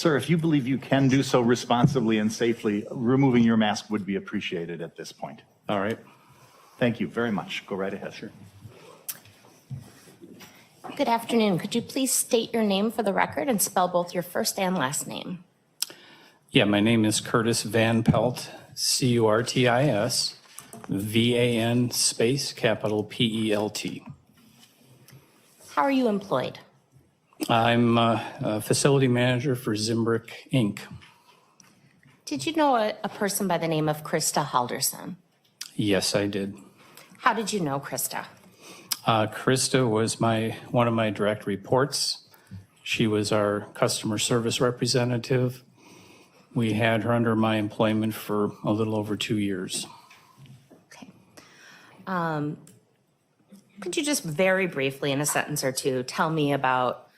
Sir, if you believe you can do so responsibly and safely, removing your mask would be appreciated at this point. All right. Thank you very much. Go right ahead. Sure. Good afternoon. Could you please state your name for the record and spell both your first and last name? Yeah, my name is Curtis Van Pelt, Curtis, VAN space capital PELT. How are you employed? I'm a facility manager for Zimbrick, Inc. Did you know a person by the name of Krista Halderson? Yes, I did. How did you know Krista? Krista was one of my direct reports. She was our customer service representative. We had her under my employment for a little over 2 years. Okay. Could you just very briefly, in a sentence or two, tell me about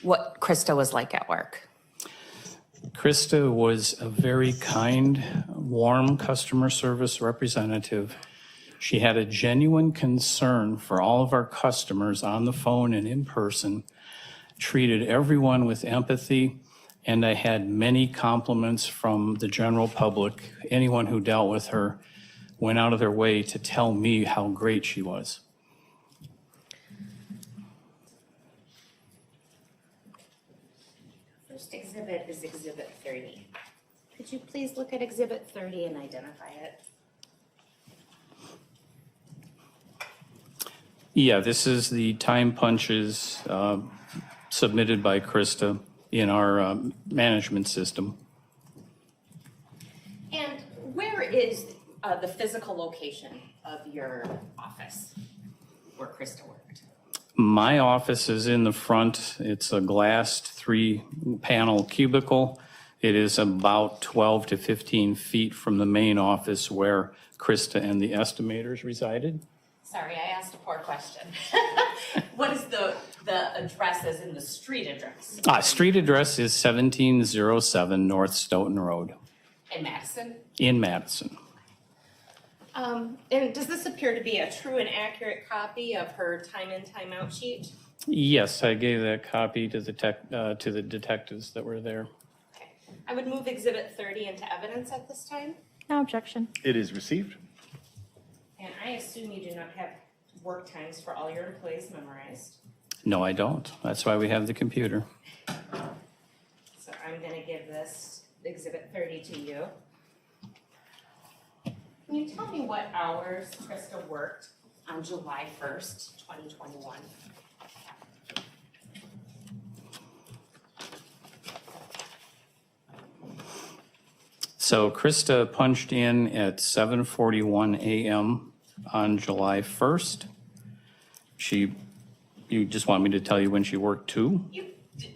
what Krista was like at work? Krista was a very kind, warm customer service representative. She had a genuine concern for all of our customers on the phone and in person, treated everyone with empathy, and I had many compliments from the general public. Anyone who dealt with her went out of their way to tell me how great she was. First exhibit is Exhibit 30. Could you please look at Exhibit 30 and identify it? Yeah, this is the time punches submitted by Krista in our management system. And where is the physical location of your office where Krista worked? My office is in the front. It's a glassed 3-panel cubicle. It is about 12 to 15 feet from the main office where Krista and the estimators resided. Sorry, I asked a poor question. What is the address as in the street address? Street address is 1707 North Stoughton Road In Madison? in Madison. And does this appear to be a true and accurate copy of her time in, time out sheet? Yes, I gave that copy to the detectives that were there. Okay. I would move Exhibit 30 into evidence at this time. No objection. It is received. And I assume you do not have work times for all your employees memorized. No, I don't. That's why we have the computer. So I'm going to give this Exhibit 30 to you. Can you tell me what hours Krista worked on July 1st, 2021? So Krista punched in at 7:41 a.m. on July 1st. You just want me to tell you when she worked too?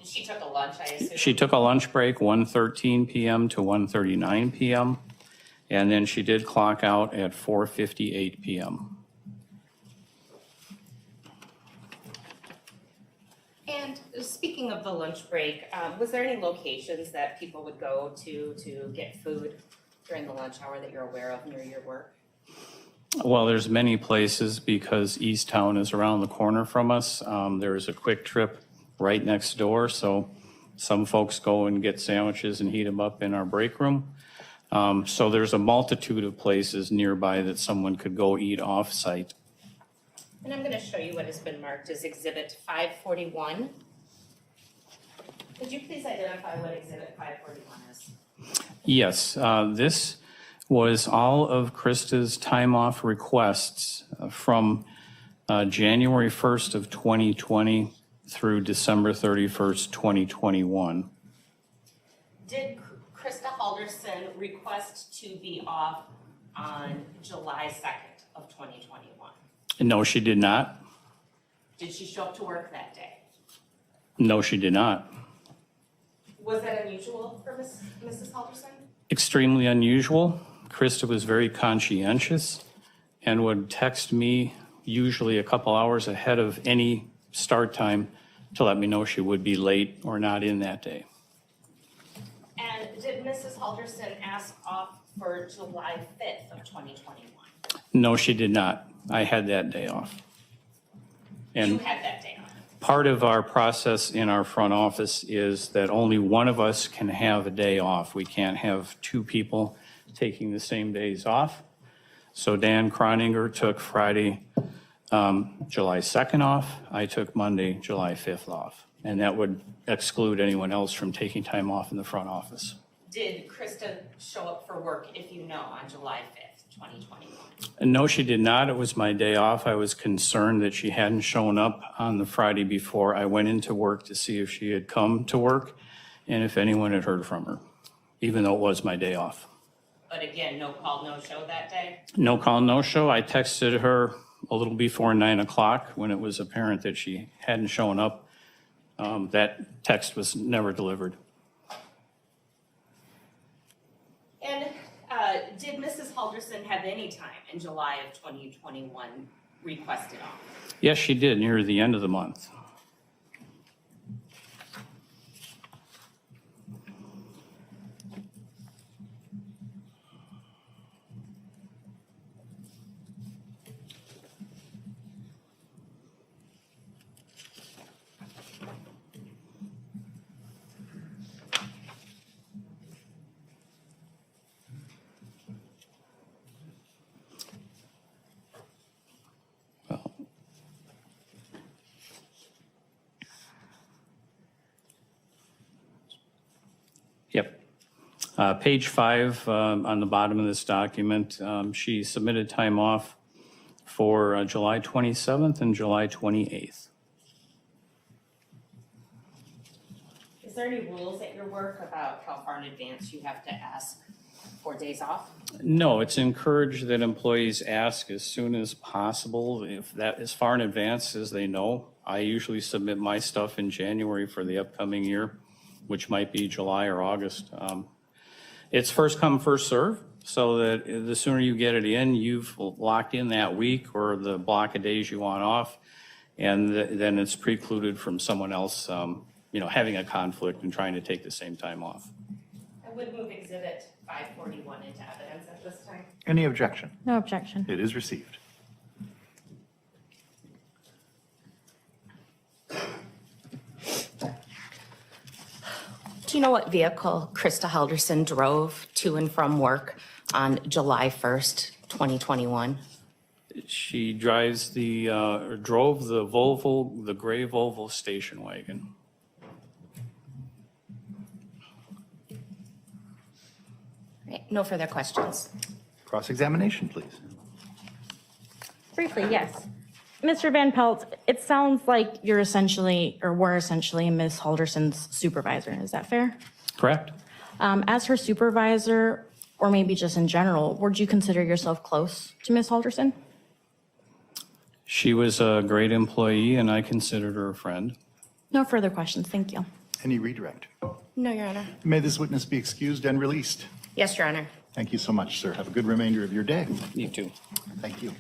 She took a lunch, I assume? She took a lunch break, 1:13 p.m. to 1:39 p.m. And then she did clock out at 4:58 p.m. And speaking of the lunch break, was there any locations that people would go to get food during the lunch hour that you're aware of near your work? Well, there's many places because East Town is around the corner from us. There is a Quick Trip right next door, so some folks go and get sandwiches and heat them up in our break room. So there's a multitude of places nearby that someone could go eat off-site. And I'm going to show you what has been marked as Exhibit 541. Could you please identify what Exhibit 541 is? Yes, this was all of Krista's time off requests from January 1st of 2020 through December 31st, 2021. Did Krista Halderson request to be off on July 2nd of 2021? No, she did not. Did she show up to work that day? No, she did not. Was that unusual for Mrs. Halderson? Extremely unusual. Krista was very conscientious and would text me usually a couple hours ahead of any start time to let me know she would be late or not in that day. And did Mrs. Halderson ask off for July 5th of 2021? No, she did not. I had that day off. You And had that day off? Part of our process in our front office is that only one of us can have a day off. We can't have two people taking the same days off. So Dan Croninger took Friday, July 2nd off. I took Monday, July 5th off. And that would exclude anyone else from taking time off in the front office. Did Krista show up for work, if you know, on July 5th, 2021? No, she did not. It was my day off. I was concerned that she hadn't shown up on the Friday before. I went into work to see if she had come to work and if anyone had heard from her, even though it was my day off. But again, no call, no show that day? No call, no show. I texted her a little before 9 o'clock when it was apparent that she hadn't shown up. That text was never delivered. And did Mrs. Halderson have any time in July of 2021 requested off? Yes, she did near the end of the month. Yep. Page 5 on the bottom of this document, she submitted time off for July 27th and July 28th. Is there any rules at your work about how far in advance you have to ask for days off? No, it's encouraged that employees ask as soon as possible, if that as far in advance as they know. I usually submit my stuff in January for the upcoming year, which might be July or August. It's first come, first serve, so that the sooner you get it in, you've locked in that week or the block of days you want off, and then it's precluded from someone else, having a conflict and trying to take the same time off. I would move Exhibit 541 into evidence at this time. Any objection? No objection. It is received. Do you know what vehicle Krista Halderson drove to and from work on July 1st, 2021? She drove the gray Volvo station wagon. Right, no further questions. Cross-examination, please. Briefly, yes. Mr. Van Pelt, it sounds like you're essentially, or were essentially Ms. Halderson's supervisor. Is that fair? Correct? As her supervisor, or maybe just in general, would you consider yourself close to Ms. Halderson? She was a great employee, and I considered her a friend. No further questions. Thank you. Any redirect? No, Your Honor. May this witness be excused and released. Yes, Your Honor. Thank you so much, sir. Have a good remainder of your day. You too. Thank you.